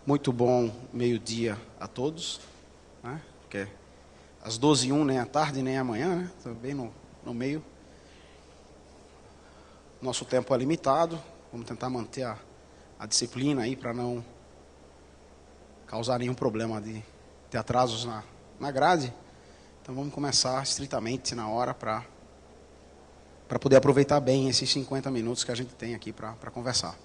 Muito bom meio-dia a todos, né? Porque às 12h01, nem à tarde, nem amanhã, né? Estou bem no meio. Nosso tempo é limitado, vamos tentar manter a disciplina aí para não causar nenhum problema de ter atrasos na grade. Então vamos começar estritamente na hora para poder aproveitar bem esses 50 minutos que a gente tem aqui para conversar.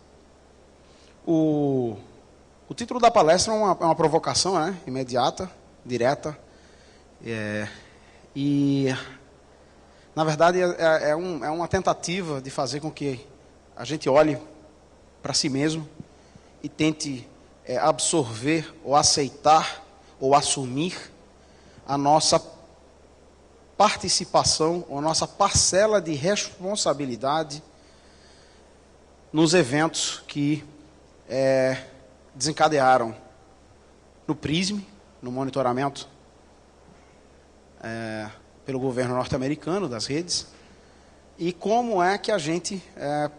O título da palestra é uma provocação, né, imediata, direta, e, na verdade, é uma tentativa de fazer com que a gente olhe para si mesmo e tente absorver ou aceitar ou assumir a nossa participação ou a nossa parcela de responsabilidade nos eventos que desencadearam no PRISM, no monitoramento pelo governo norte-americano das redes, e como é que a gente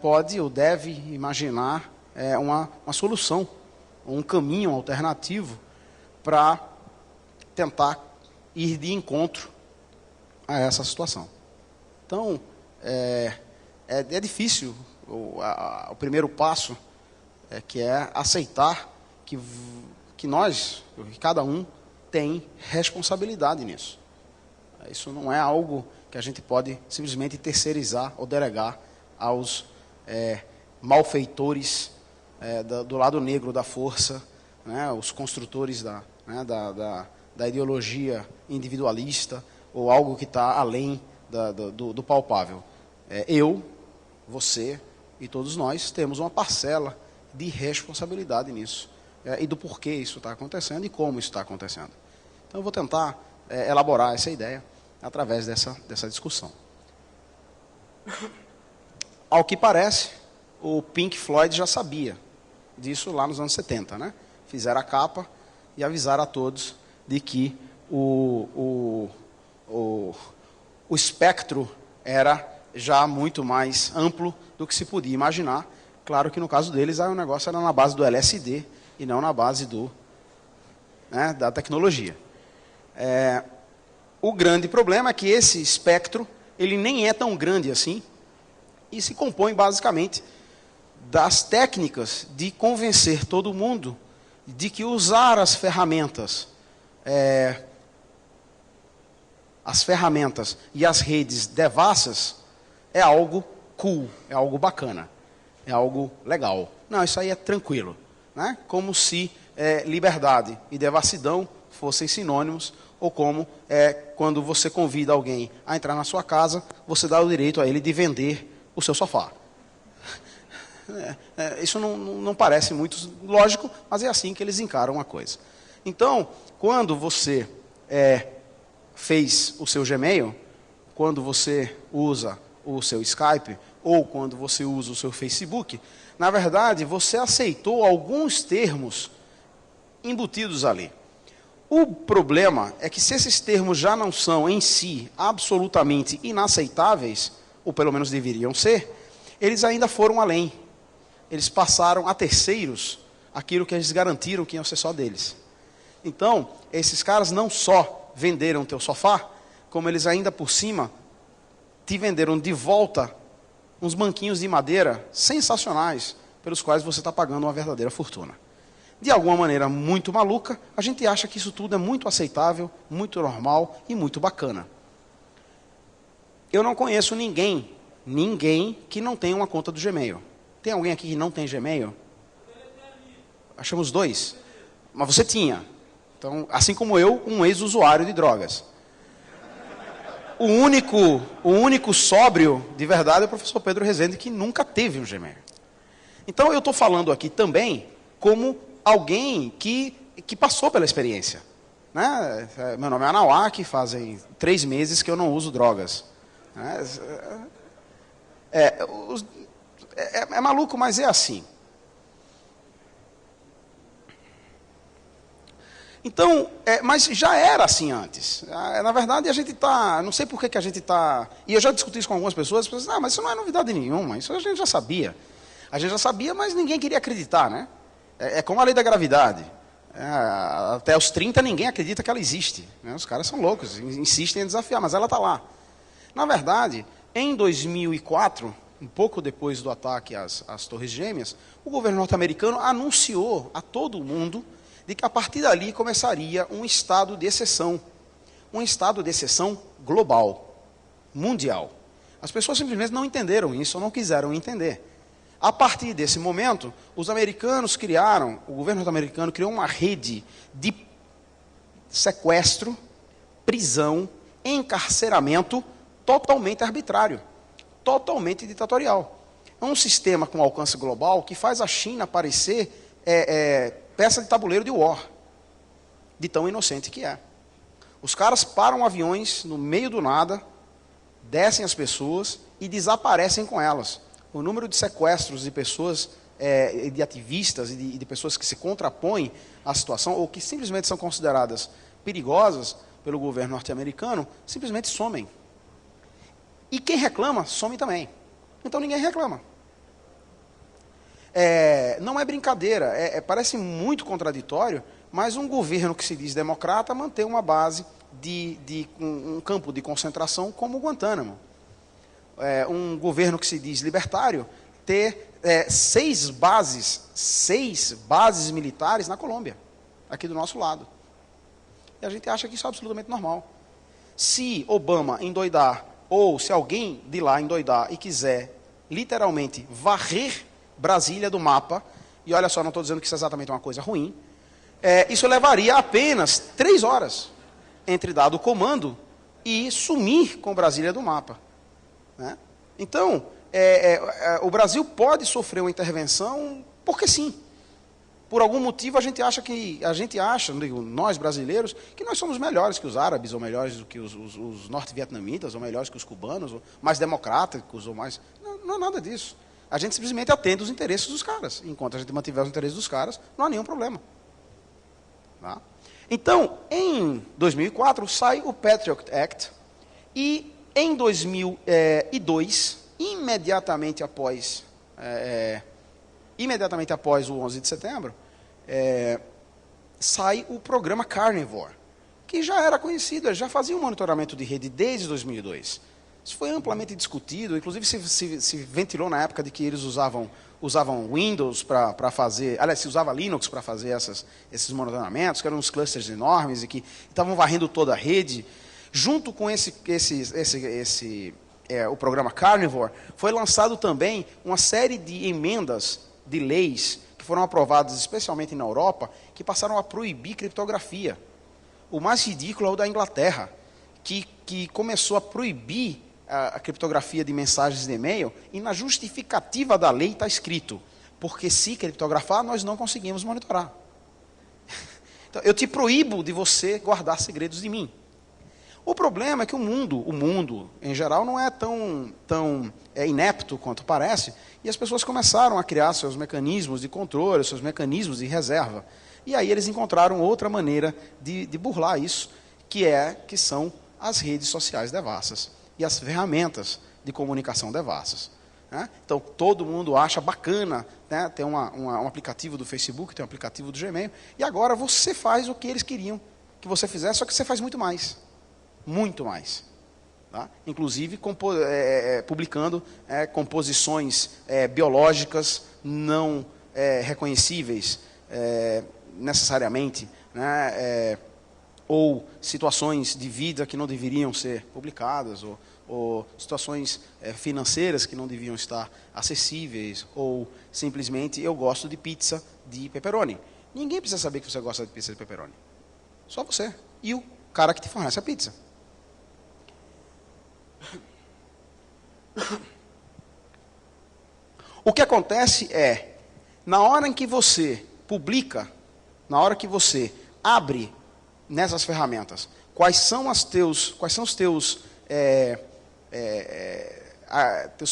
pode ou deve imaginar uma solução, um caminho alternativo para tentar ir de encontro a essa situação. Então, é difícil o primeiro passo, que é aceitar que nós, que cada um, tem responsabilidade nisso. Isso não é algo que a gente pode simplesmente terceirizar ou delegar aos malfeitores do lado negro da força, né, os construtores da ideologia individualista, ou algo que está além do palpável. Eu, você e todos nós temos uma parcela de responsabilidade nisso, e do porquê isso está acontecendo e como isso está acontecendo. Então eu vou tentar elaborar essa ideia através dessa discussão. Ao que parece, o Pink Floyd já sabia disso lá nos anos 70, né? Fizeram a capa e avisaram a todos de que o espectro era já muito mais amplo do que se podia imaginar. Claro que no caso deles o negócio era na base do LSD e não na base da tecnologia. O grande problema é que esse espectro ele nem é tão grande assim e se compõe basicamente das técnicas de convencer todo mundo de que usar as ferramentas e as redes devassas é algo cool, é algo bacana, é algo legal. Não, isso aí é tranquilo, né? Como se liberdade e devassidão fossem sinônimos, ou como quando você convida alguém a entrar na sua casa, você dá o direito a ele de vender o seu sofá. Isso não parece muito lógico, mas é assim que eles encaram a coisa. Então, quando você fez o seu Gmail, quando você usa o seu Skype, ou quando você usa o seu Facebook, na verdade, você aceitou alguns termos embutidos ali. O problema é que se esses termos já não são, em si, absolutamente inaceitáveis, ou pelo menos deveriam ser, eles ainda foram além. Eles passaram a terceiros aquilo que eles garantiram que ia ser só deles. Então, esses caras não só venderam teu sofá, como eles ainda por cima te venderam de volta uns banquinhos de madeira sensacionais, pelos quais você está pagando uma verdadeira fortuna. De alguma maneira muito maluca, a gente acha que isso tudo é muito aceitável, muito normal e muito bacana. Eu não conheço ninguém que não tenha uma conta do Gmail. Tem alguém aqui que não tem Gmail? Achamos 2. Mas você tinha. Então, assim como eu, um ex-usuário de drogas. O único sóbrio, de verdade, é o professor Pedro Rezende, que nunca teve um Gmail. Então, eu estou falando aqui também como alguém que passou pela experiência. Né? Meu nome é Anauá, fazem 3 meses que eu não uso drogas. É maluco, mas é assim. Então, mas já era assim antes. Na verdade, a gente está... Não sei por que a gente está... E eu já discuti isso com algumas pessoas. As pessoas mas isso não é novidade nenhuma. Isso a gente já sabia. A gente já sabia, mas ninguém queria acreditar, né? É como a lei da gravidade. Até os 30 ninguém acredita que ela existe. Né? Os caras são loucos, insistem em desafiar, mas ela está lá. Na verdade, em 2004, um pouco depois do ataque às Torres Gêmeas, o governo norte-americano anunciou a todo mundo de que a partir dali começaria um estado de exceção. Um estado de exceção global, mundial. As pessoas simplesmente não entenderam isso, ou não quiseram entender. A partir desse momento, os americanos criaram, o governo norte-americano criou uma rede de sequestro, prisão, encarceramento totalmente arbitrário, totalmente ditatorial. É um sistema com alcance global que faz a China parecer peça de tabuleiro de war, de tão inocente que é. Os caras param aviões no meio do nada, descem as pessoas e desaparecem com elas. O número de sequestros de pessoas, de ativistas e de pessoas que se contrapõem à situação, ou que simplesmente são consideradas perigosas pelo governo norte-americano, simplesmente somem. E quem reclama, some também. Então ninguém reclama. Não é brincadeira, parece muito contraditório, mas um governo que se diz democrata mantém uma base um campo de concentração como o Guantánamo. Um governo que se diz libertário ter 6 bases militares na Colômbia, aqui do nosso lado. E a gente acha que isso é absolutamente normal. Se Obama endoidar, ou se alguém de lá endoidar e quiser literalmente varrer Brasília do mapa, e olha só, não estou dizendo que isso é exatamente uma coisa ruim, isso levaria apenas 3 horas entre dar o comando e sumir com Brasília do mapa. Né? Então, o Brasil pode sofrer uma intervenção porque sim. Por algum motivo a gente acha, nós brasileiros, que nós somos melhores que os árabes, ou melhores do que os norte-vietnamitas, ou melhores que os cubanos, ou mais democráticos, ou mais... Não é nada disso. A gente simplesmente atende os interesses dos caras. Enquanto a gente mantiver os interesses dos caras, não há nenhum problema. Tá? Então, em 2004, sai o Patriot Act, e em 2002, imediatamente após o 11 de setembro, sai o programa Carnivore, que já era conhecido, já fazia um monitoramento de rede desde 2002. Isso foi amplamente discutido, inclusive se ventilou na época de que eles usavam Windows para fazer, aliás, se usava Linux para fazer esses monitoramentos, que eram uns clusters enormes e que estavam varrendo toda a rede. Junto com o programa Carnivore, foi lançado também uma série de emendas de leis que foram aprovadas especialmente na Europa, que passaram a proibir criptografia. O mais ridículo é o da Inglaterra, que começou a proibir a criptografia de mensagens de e-mail, e na justificativa da lei está escrito, porque se criptografar, nós não conseguimos monitorar. Então, eu te proíbo de você guardar segredos de mim. O problema é que o mundo em geral, não é tão inepto quanto parece, e as pessoas começaram a criar seus mecanismos de controle, seus mecanismos de reserva. E aí eles encontraram outra maneira de burlar isso, que são as redes sociais devassas e as ferramentas de comunicação devassas. Né? Então, todo mundo acha bacana, né? Tem um aplicativo do Facebook, tem um aplicativo do Gmail, e agora você faz o que eles queriam que você fizesse, só que você faz muito mais. Muito mais. Tá? Inclusive publicando composições biológicas não reconhecíveis necessariamente, né? Ou situações de vida que não deveriam ser publicadas, ou situações financeiras que não deviam estar acessíveis, ou simplesmente eu gosto de pizza de pepperoni. Ninguém precisa saber que você gosta de pizza de pepperoni. Só você e o cara que te fornece a pizza. O que acontece é, na hora em que você publica, na hora que você abre nessas ferramentas, quais são os teus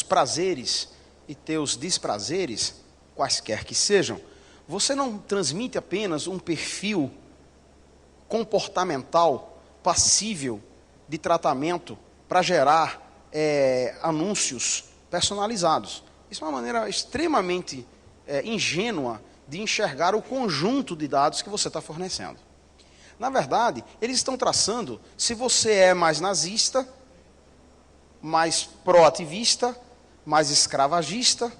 prazeres e teus desprazeres, quaisquer que sejam, você não transmite apenas um perfil comportamental passível de tratamento para gerar anúncios personalizados. Isso é uma maneira extremamente ingênua de enxergar o conjunto de dados que você está fornecendo. Na verdade, eles estão traçando se você é mais nazista, mais proativista, mais escravagista,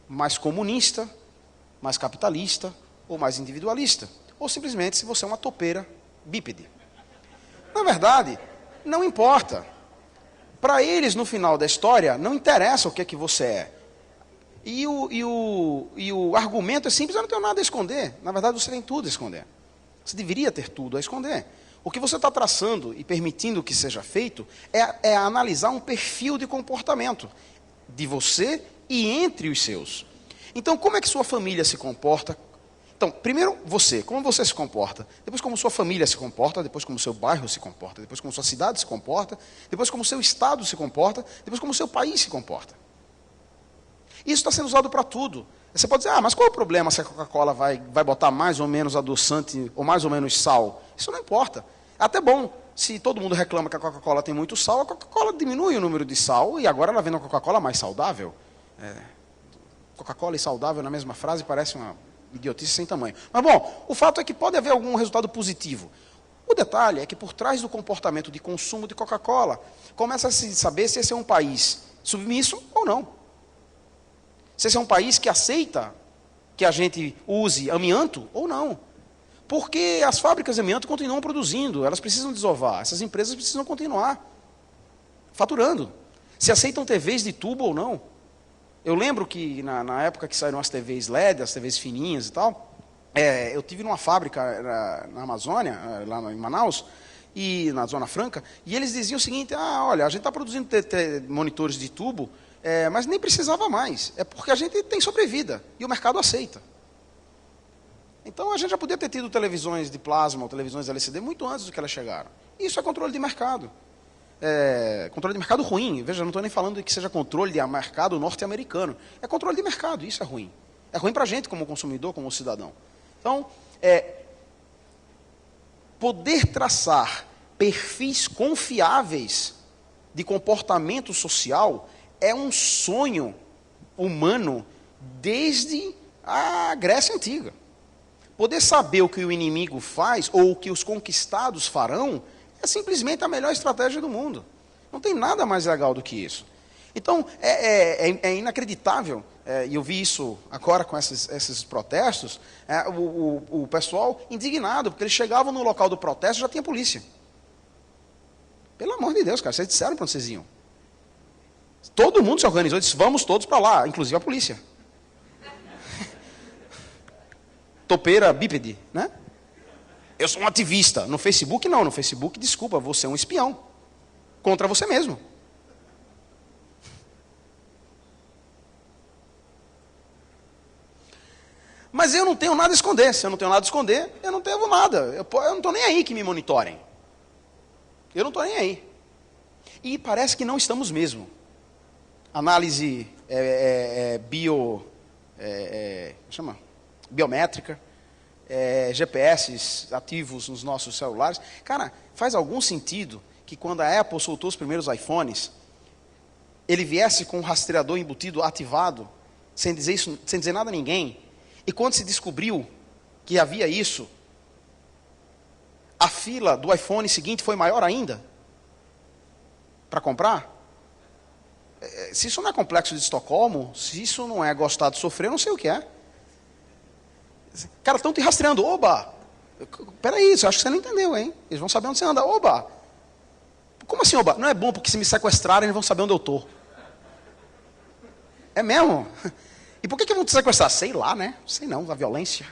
mais comunista, mais capitalista ou mais individualista. Ou simplesmente se você é uma topeira bípede. Na verdade, não importa. Para eles, no final da história, não interessa o que é que você é. E o argumento é simples: eu não tenho nada a esconder. Na verdade, você tem tudo a esconder. Você deveria ter tudo a esconder. O que você está traçando e permitindo que seja feito é analisar um perfil de comportamento de você e entre os seus. Então, como é que sua família se comporta? Então, primeiro você, como você se comporta? Depois como sua família se comporta, depois como seu bairro se comporta, depois como sua cidade se comporta, depois como seu estado se comporta, depois como seu país se comporta. Isso está sendo usado para tudo. Você pode dizer, mas qual é o problema se a Coca-Cola vai botar mais ou menos adoçante ou mais ou menos sal? Isso não importa. É até bom. Se todo mundo reclama que a Coca-Cola tem muito sal, a Coca-Cola diminui o número de sal e agora ela vende a Coca-Cola mais saudável. Coca-Cola e saudável na mesma frase parece uma idiotice sem tamanho. Mas bom, o fato é que pode haver algum resultado positivo. O detalhe é que por trás do comportamento de consumo de Coca-Cola, começa a se saber se esse é um país submisso ou não. Se esse é um país que aceita que a gente use amianto ou não. Porque as fábricas de amianto continuam produzindo, elas precisam desovar, essas empresas precisam continuar faturando. Se aceitam TVs de tubo ou não. Eu lembro que na época que saíram as TVs LED, as TVs fininhas e tal, eu tive numa fábrica na Amazônia, lá em Manaus, e na Zona Franca, e eles diziam o seguinte: olha, a gente está produzindo monitores de tubo, mas nem precisava mais, é porque a gente tem sobrevida, e o mercado aceita. Então a gente já podia ter tido televisões de plasma ou televisões LCD muito antes do que elas chegaram. Isso é controle de mercado. Controle de mercado ruim. Veja, não estou nem falando de que seja controle de mercado norte-americano. É controle de mercado, isso é ruim. É ruim para a gente como consumidor, como cidadão. Então, poder traçar perfis confiáveis de comportamento social é um sonho humano desde a Grécia Antiga. Poder saber o que o inimigo faz ou o que os conquistados farão é simplesmente a melhor estratégia do mundo. Não tem nada mais legal do que isso. Então, é inacreditável, e eu vi isso agora com esses protestos, o pessoal indignado, porque eles chegavam no local do protesto e já tinha polícia. Pelo amor de Deus, cara, vocês disseram para onde vocês iam. Todo mundo se organizou e disse: vamos todos para lá, inclusive a polícia. Topeira bípede, né? Eu sou um ativista. No Facebook, não. No Facebook, desculpa, você é um espião. Contra você mesmo. Mas eu não tenho nada a esconder. Se eu não tenho nada a esconder, eu não tenho nada. Eu não estou nem aí que me monitorem. Eu não estou nem aí. E parece que não estamos mesmo. Análise biométrica. GPS ativos nos nossos celulares. Cara, faz algum sentido que quando a Apple soltou os primeiros iPhones, ele viesse com um rastreador embutido ativado, sem dizer nada a ninguém, e quando se descobriu que havia isso, a fila do iPhone seguinte foi maior ainda para comprar? Se isso não é complexo de Estocolmo, se isso não é gostar de sofrer, eu não sei o que é. Cara, estão te rastreando. Oba! Peraí, eu acho que você não entendeu, hein? Eles vão saber onde você anda. Oba! Como assim, oba? Não é bom porque se me sequestrarem, eles vão saber onde eu estou. É mesmo? E por que vão te sequestrar? Sei lá, né? Sei não, a violência.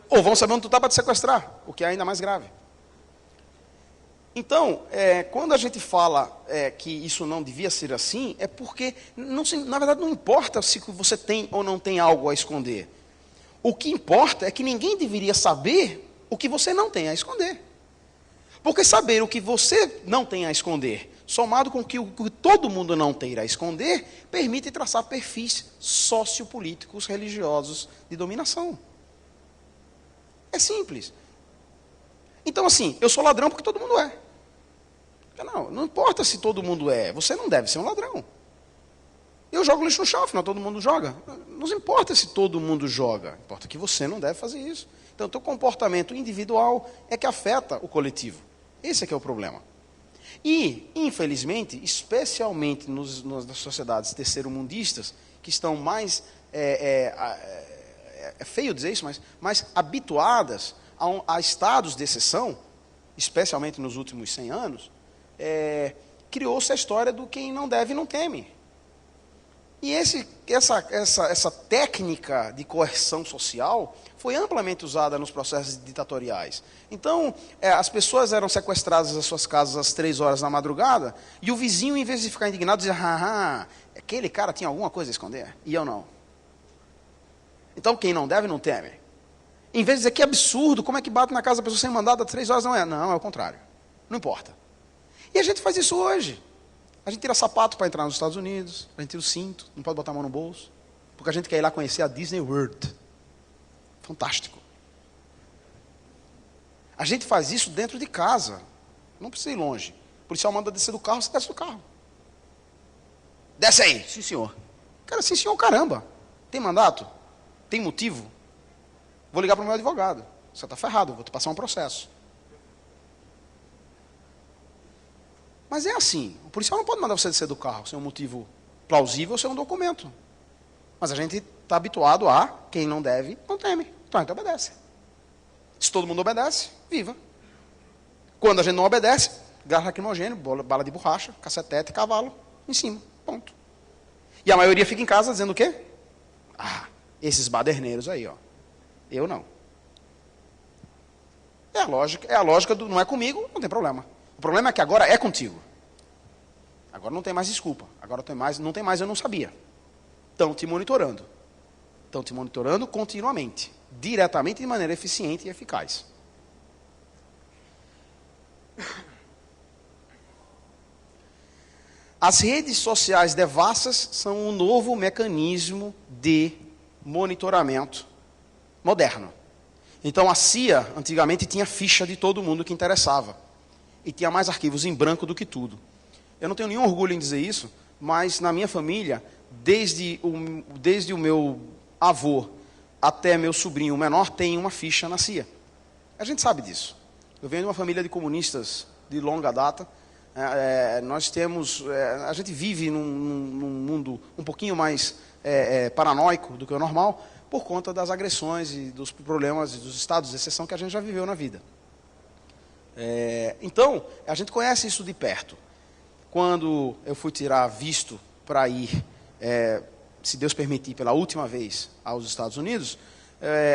Ou vão saber onde tu está para te sequestrar, o que é ainda mais grave. Então, quando a gente fala que isso não devia ser assim, é porque, na verdade, não importa se você tem ou não tem algo a esconder. O que importa é que ninguém deveria saber o que você não tem a esconder. Porque saber o que você não tem a esconder, somado com o que todo mundo não tem a esconder, permite traçar perfis sociopolíticos, religiosos de dominação. É simples. Então, assim, eu sou ladrão porque todo mundo é. Não importa se todo mundo é, você não deve ser um ladrão. Eu jogo lixo no chão, afinal todo mundo joga. Não importa se todo mundo joga, importa que você não deve fazer isso. Então, o teu comportamento individual é que afeta o coletivo. Esse é que é o problema. E, infelizmente, especialmente nas sociedades terceiro-mundistas, que estão mais, é feio dizer isso, mas mais habituadas a estados de exceção, especialmente nos últimos 100 anos, criou-se a história do quem não deve não teme. E essa técnica de coerção social foi amplamente usada nos processos ditatoriais. Então, as pessoas eram sequestradas das suas casas às 3 horas da madrugada, e o vizinho, em vez de ficar indignado, dizia, aquele cara tinha alguma coisa a esconder, e eu não. Então, quem não deve, não teme. Em vez de dizer, que absurdo, como é que bate na casa da pessoa sem mandado às 3 horas da manhã? Não, é o contrário. Não importa. E a gente faz isso hoje. A gente tira sapato para entrar nos Estados Unidos, a gente tira o cinto, não pode botar a mão no bolso, porque a gente quer ir lá conhecer a Disney World. Fantástico. A gente faz isso dentro de casa, não precisa ir longe. O policial manda descer do carro, você desce do carro. Desce aí. Sim, senhor. Cara, sim, senhor, caramba. Tem mandato? Tem motivo? Vou ligar para o meu advogado. Você está ferrado, vou te passar um processo. Mas é assim, o policial não pode mandar você descer do carro sem um motivo plausível ou sem um documento. Mas a gente está habituado a, quem não deve, não teme. Então a gente obedece. Se todo mundo obedece, viva. Quando a gente não obedece, gás lacrimogêneo, bala de borracha, cacetete, cavalo, em cima, ponto. E a maioria fica em casa dizendo o quê? Esses baderneiros aí, ó. Eu não. É a lógica do não é comigo, não tem problema. O problema é que agora é contigo. Agora não tem mais desculpa. Agora não tem mais eu não sabia. Estão te monitorando. Estão te monitorando continuamente. Diretamente, de maneira eficiente e eficaz. As redes sociais devassas são um novo mecanismo de monitoramento moderno. Então a CIA, antigamente, tinha ficha de todo mundo que interessava. E tinha mais arquivos em branco do que tudo. Eu não tenho nenhum orgulho em dizer isso, mas na minha família, desde o meu avô até meu sobrinho menor, tem uma ficha na CIA. A gente sabe disso. Eu venho de uma família de comunistas de longa data. Nós temos... a gente vive num mundo um pouquinho mais paranoico do que o normal, por conta das agressões e dos problemas e dos estados de exceção que a gente já viveu na vida. Então, a gente conhece isso de perto. Quando eu fui tirar visto para ir, se Deus permitir, pela última vez aos Estados Unidos,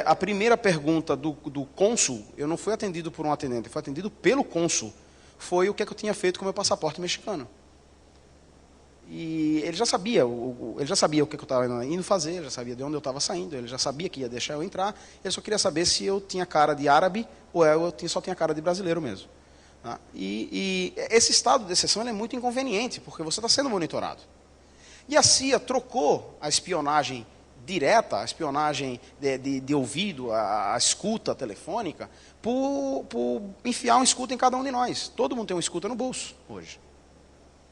a primeira pergunta do cônsul, eu não fui atendido por um atendente, eu fui atendido pelo cônsul, foi o que eu tinha feito com o meu passaporte mexicano. E ele já sabia o que eu estava indo fazer, já sabia de onde eu estava saindo, ele já sabia que ia deixar eu entrar, ele só queria saber se eu tinha cara de árabe ou só tinha cara de brasileiro mesmo. Tá? E esse estado de exceção é muito inconveniente, porque você está sendo monitorado. E a CIA trocou a espionagem direta, a espionagem de ouvido, a escuta telefônica, por enfiar um escuta em cada um de nós. Todo mundo tem um escuta no bolso hoje.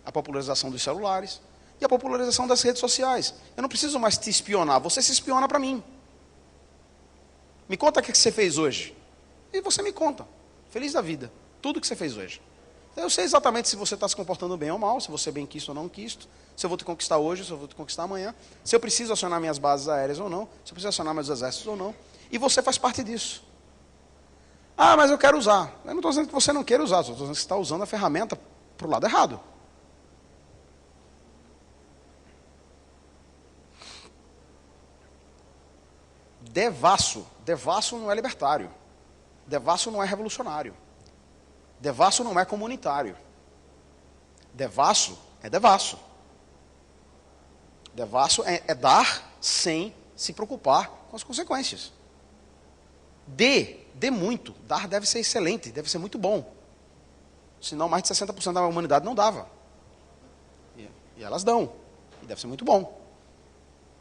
A popularização dos celulares e a popularização das redes sociais. Eu não preciso mais te espionar, você se espiona para mim. Me conta o que você fez hoje. E você me conta, feliz da vida, tudo que você fez hoje. Eu sei exatamente se você está se comportando bem ou mal, se você bem quisto ou não quisto, se eu vou te conquistar hoje, se eu vou te conquistar amanhã, se eu preciso acionar minhas bases aéreas ou não, se eu preciso acionar meus exércitos ou não. E você faz parte disso. Mas eu quero usar. Eu não estou dizendo que você não queira usar, estou dizendo que você está usando a ferramenta para o lado errado. Devasso não é libertário. Devasso não é revolucionário. Devasso não é comunitário. Devasso é devasso. Devasso é dar sem se preocupar com as consequências. Dê muito. Dar deve ser excelente, deve ser muito bom. Senão mais de 60% da humanidade não dava. E elas dão. E deve ser muito bom.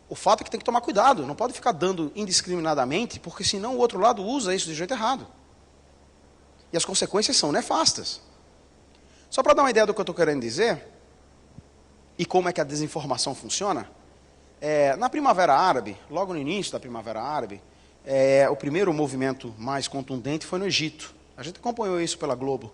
O fato é que tem que tomar cuidado, não pode ficar dando indiscriminadamente, porque senão o outro lado usa isso de jeito errado. E as consequências são nefastas. Só para dar uma ideia do que eu estou querendo dizer, e como é que a desinformação funciona, na Primavera Árabe, logo no início da Primavera Árabe, o primeiro movimento mais contundente foi no Egito. A gente acompanhou isso pela Globo.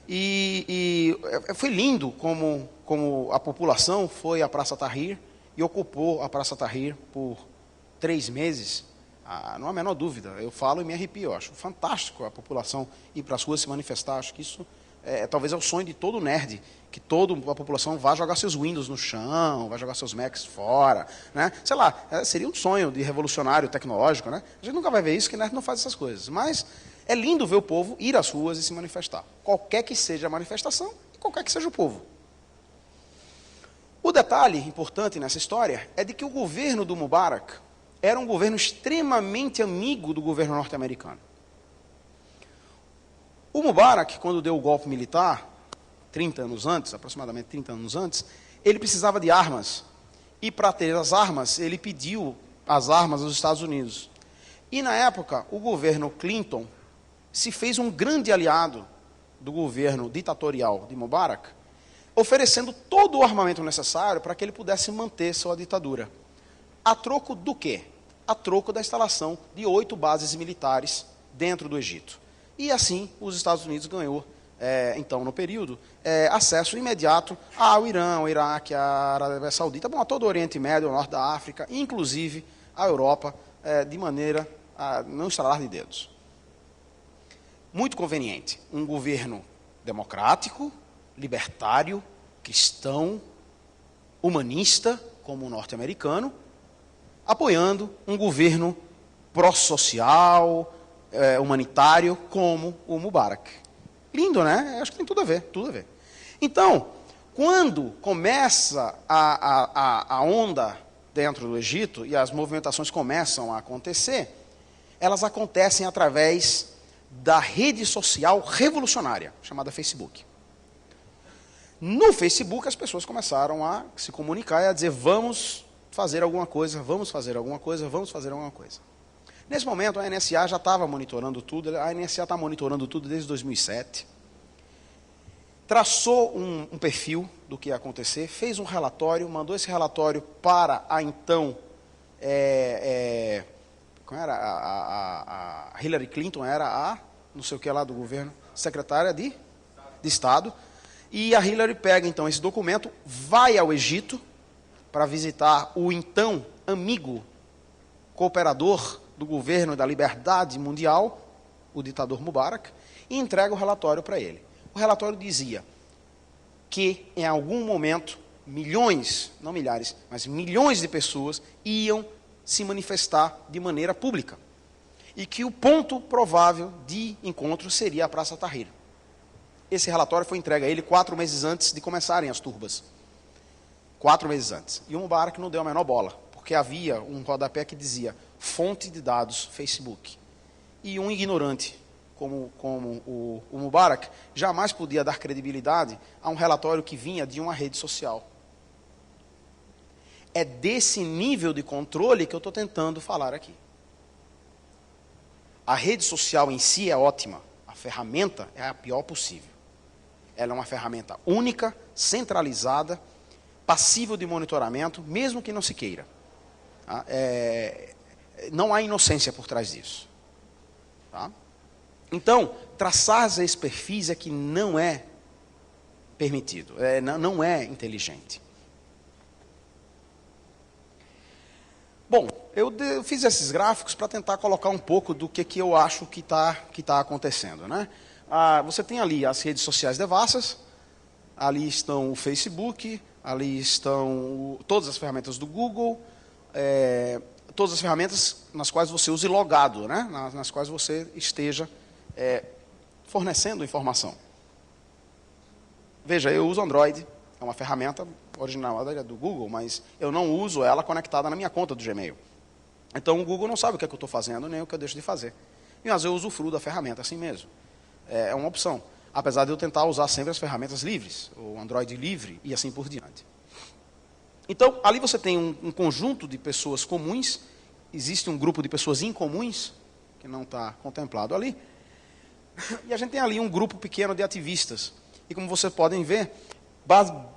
E foi lindo como a população foi à Praça Tahrir e ocupou a Praça Tahrir por 3 meses. Não há a menor dúvida, eu falo e me arrepio. Eu acho fantástico a população ir para as ruas se manifestar. Acho que isso talvez é o sonho de todo nerd, que toda a população vá jogar seus Windows no chão, vá jogar seus Macs fora, né? Sei lá, seria um sonho de revolucionário tecnológico, né? A gente nunca vai ver isso, que nerd não faz essas coisas. Mas é lindo ver o povo ir às ruas e se manifestar, qualquer que seja a manifestação e qualquer que seja o povo. O detalhe importante nessa história é de que o governo do Mubarak era um governo extremamente amigo do governo norte-americano. O Mubarak, quando deu o golpe militar, 30 anos antes, aproximadamente 30 anos antes, ele precisava de armas. E para ter as armas, ele pediu as armas aos Estados Unidos. E na época, o governo Clinton se fez um grande aliado do governo ditatorial de Mubarak, oferecendo todo o armamento necessário para que ele pudesse manter sua ditadura. A troco do quê? A troco da instalação de 8 bases militares dentro do Egito. E assim, os Estados Unidos ganhou, então, no período, acesso imediato ao Irã, ao Iraque, à Arábia Saudita, a todo o Oriente Médio, ao Norte da África, inclusive à Europa, de maneira a não estralar de dedos. Muito conveniente. Um governo democrático, libertário, cristão, humanista, como o norte-americano, apoiando um governo pró-social, humanitário, como o Mubarak. Lindo, né? Acho que tem tudo a ver, tudo a ver. Então, quando começa a onda dentro do Egito e as movimentações começam a acontecer, elas acontecem através da rede social revolucionária, chamada Facebook. No Facebook, as pessoas começaram a se comunicar e a dizer, vamos fazer alguma coisa, vamos fazer alguma coisa, vamos fazer alguma coisa. Nesse momento, a NSA já estava monitorando tudo, a NSA está monitorando tudo desde 2007. Traçou um perfil do que ia acontecer, fez um relatório, mandou esse relatório para a então... como era? A Hillary Clinton era a, não sei o que lá do governo, secretária de Estado. E a Hillary pega, então, esse documento, vai ao Egito para visitar o então amigo, cooperador do governo da liberdade mundial, o ditador Mubarak, e entrega o relatório para ele. O relatório dizia que, em algum momento, milhões, não milhares, mas milhões de pessoas iam se manifestar de maneira pública. E que o ponto provável de encontro seria a Praça Tahrir. Esse relatório foi entregue a ele 4 meses antes de começarem as turbas. 4 meses antes. E o Mubarak não deu a menor bola, porque havia um rodapé que dizia fonte de dados Facebook. E um ignorante, como o Mubarak, jamais podia dar credibilidade a um relatório que vinha de uma rede social. É desse nível de controle que eu estou tentando falar aqui. A rede social em si é ótima, a ferramenta é a pior possível. Ela é uma ferramenta única, centralizada, passível de monitoramento, mesmo que não se queira. Tá? Não há inocência por trás disso. Tá? Então, traçar esses perfis é que não é permitido, não é inteligente. Bom, eu fiz esses gráficos para tentar colocar um pouco do que eu acho que tá acontecendo, né? Você tem ali as redes sociais devassas, ali estão o Facebook, ali estão todas as ferramentas do Google, todas as ferramentas nas quais você use logado, né? Nas quais você esteja fornecendo informação. Veja, eu uso Android, é uma ferramenta original do Google, mas eu não uso ela conectada na minha conta do Gmail. Então o Google não sabe o que é que eu estou fazendo, nem o que eu deixo de fazer. E às vezes eu usufruo da ferramenta assim mesmo. É uma opção. Apesar de eu tentar usar sempre as ferramentas livres, o Android livre e assim por diante. Então, ali você tem um conjunto de pessoas comuns, existe um grupo de pessoas incomuns, que não está contemplado ali, e a gente tem ali um grupo pequeno de ativistas, E como vocês podem ver,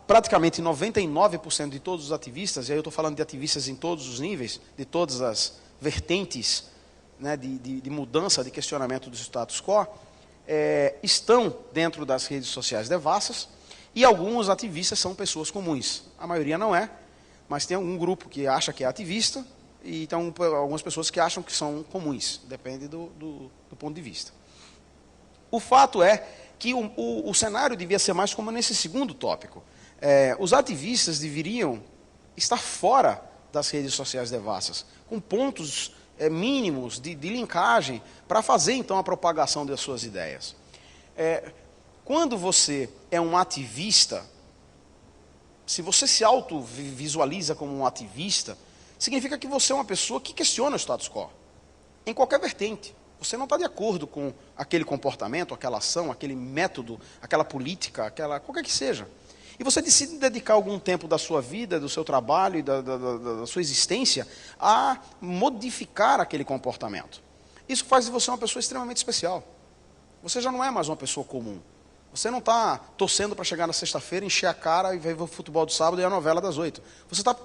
praticamente 99% de todos os ativistas, e aí eu estou falando de ativistas em todos os níveis, de todas as vertentes, né, de mudança, de questionamento do status quo, estão dentro das redes sociais devassas, e alguns ativistas são pessoas comuns. A maioria não é, mas tem algum grupo que acha que é ativista, e tem algumas pessoas que acham que são comuns, depende do ponto de vista. O fato é que o cenário devia ser mais como nesse segundo tópico. Os ativistas deveriam estar fora das redes sociais devassas, com pontos mínimos de linkagem para fazer, então, a propagação das suas ideias. Quando você é um ativista, se você se auto-visualiza como um ativista, significa que você é uma pessoa que questiona o status quo, em qualquer vertente. Você não está de acordo com aquele comportamento, aquela ação, aquele método, aquela política, qualquer que seja. E você decide dedicar algum tempo da sua vida, do seu trabalho e da sua existência a modificar aquele comportamento. Isso faz de você uma pessoa extremamente especial. Você já não é mais uma pessoa comum. Você não está torcendo para chegar na sexta-feira, encher a cara e ver o futebol do sábado e a novela das 8. Você está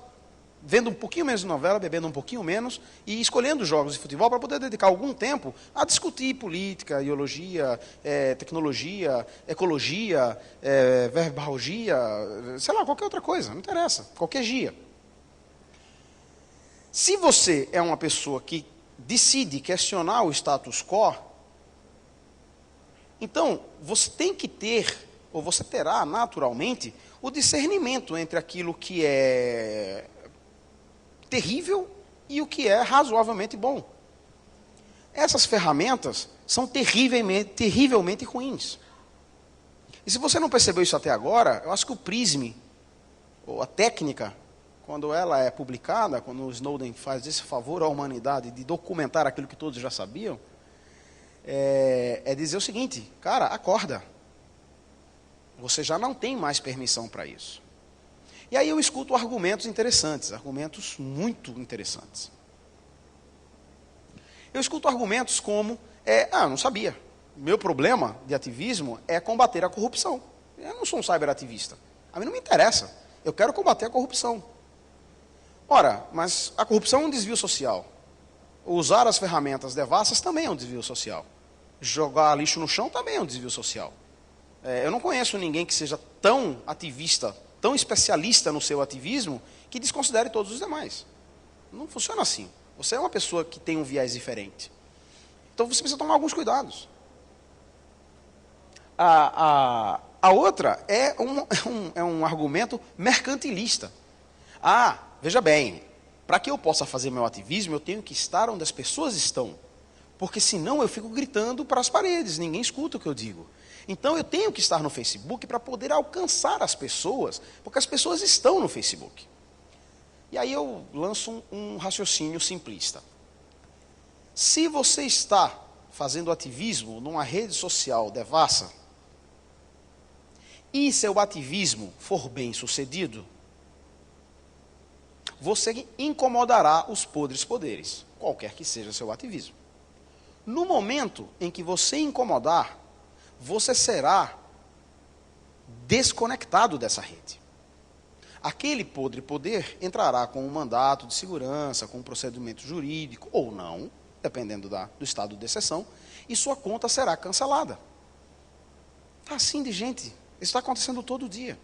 vendo um pouquinho menos de novela, bebendo um pouquinho menos e escolhendo jogos de futebol para poder dedicar algum tempo a discutir política, ideologia, tecnologia, ecologia, verborragia, sei lá, qualquer outra coisa, não interessa, qualquer gia. Se você é uma pessoa que decide questionar o status quo, então você tem que ter, ou você terá naturalmente, o discernimento entre aquilo que é terrível e o que é razoavelmente bom. Essas ferramentas são terrivelmente ruins. E se você não percebeu isso até agora, eu acho que o PRISM, ou a técnica, quando ela é publicada, quando o Snowden faz esse favor à humanidade de documentar aquilo que todos já sabiam, é dizer o seguinte: cara, acorda. Você já não tem mais permissão para isso. E aí eu escuto argumentos interessantes, argumentos muito interessantes. Eu escuto argumentos como, eu não sabia. Meu problema de ativismo é combater a corrupção. Eu não sou um cyberativista. A mim não me interessa. Eu quero combater a corrupção. Ora, mas a corrupção é um desvio social. Usar as ferramentas devassas também é um desvio social. Jogar lixo no chão também é um desvio social. Eu não conheço ninguém que seja tão ativista, tão especialista no seu ativismo, que desconsidere todos os demais. Não funciona assim. Você é uma pessoa que tem um viés diferente. Então você precisa tomar alguns cuidados. A outra é um argumento mercantilista. Veja bem, para que eu possa fazer meu ativismo, eu tenho que estar onde as pessoas estão. Porque senão eu fico gritando para as paredes, ninguém escuta o que eu digo. Então eu tenho que estar no Facebook para poder alcançar as pessoas, porque as pessoas estão no Facebook. E aí eu lanço um raciocínio simplista. Se você está fazendo ativismo numa rede social devassa, e seu ativismo for bem sucedido, você incomodará os podres poderes, qualquer que seja seu ativismo. No momento em que você incomodar, você será desconectado dessa rede. Aquele podre poder entrará com um mandato de segurança, com um procedimento jurídico, ou não, dependendo do estado de exceção, e sua conta será cancelada. Está assim de gente. Isso está acontecendo todo dia.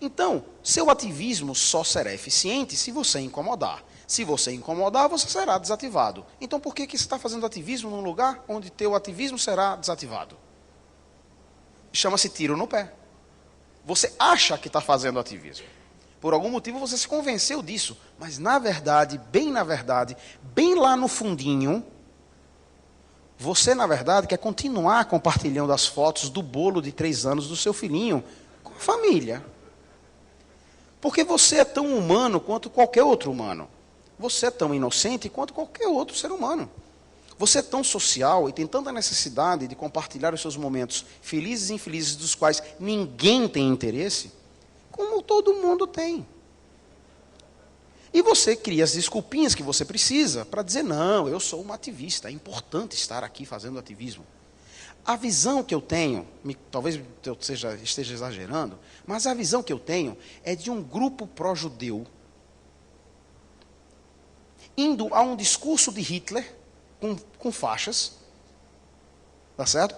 Então, seu ativismo só será eficiente se você incomodar. Se você incomodar, você será desativado. Então, por que você está fazendo ativismo num lugar onde teu ativismo será desativado? Chama-se tiro no pé. Você acha que está fazendo ativismo. Por algum motivo você se convenceu disso. Mas, na verdade, bem lá no fundinho, você, na verdade, quer continuar compartilhando as fotos do bolo de 3 anos do seu filhinho com a família. Porque você é tão humano quanto qualquer outro humano. Você é tão inocente quanto qualquer outro ser humano. Você é tão social e tem tanta necessidade de compartilhar os seus momentos felizes e infelizes, dos quais ninguém tem interesse, como todo mundo tem. E você cria as desculpinhas que você precisa para dizer, não, eu sou uma ativista, é importante estar aqui fazendo ativismo. A visão que eu tenho, talvez eu esteja exagerando, mas a visão que eu tenho é de um grupo pró-judeu indo a um discurso de Hitler com faixas, tá certo?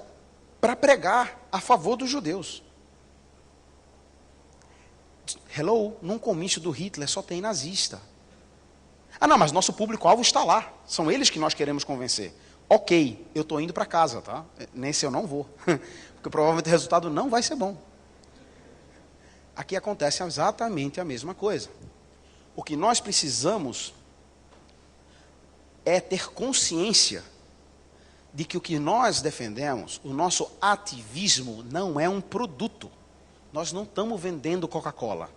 Para pregar a favor dos judeus. Hello, num comício do Hitler só tem nazista. Ah, não, mas nosso público-alvo está lá. São eles que nós queremos convencer. Ok, eu estou indo para casa, tá? Nesse eu não vou. Porque provavelmente o resultado não vai ser bom. Aqui acontece exatamente a mesma coisa. O que nós precisamos é ter consciência de que o que nós defendemos, o nosso ativismo, não é um produto. Nós não estamos vendendo Coca-Cola.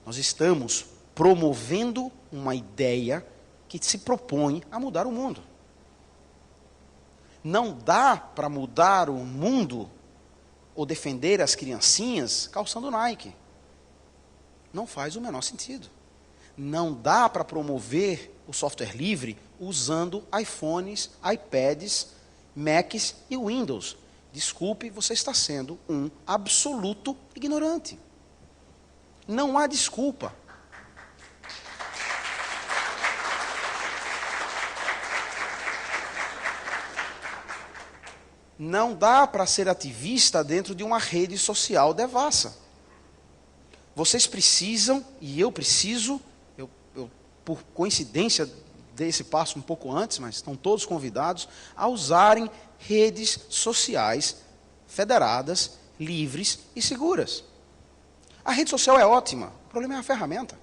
Nós estamos promovendo uma ideia que se propõe a mudar o mundo. Não dá para mudar o mundo ou defender as criancinhas calçando Nike. Não faz o menor sentido. Não dá para promover o software livre usando iPhones, iPads, Macs e Windows. Desculpe, você está sendo um absoluto ignorante. Não há desculpa. Não dá para ser ativista dentro de uma rede social devassa. Vocês precisam, e eu preciso, eu por coincidência dei esse passo um pouco antes, mas estão todos convidados a usarem redes sociais federadas, livres e seguras. A rede social é ótima, o problema é a ferramenta.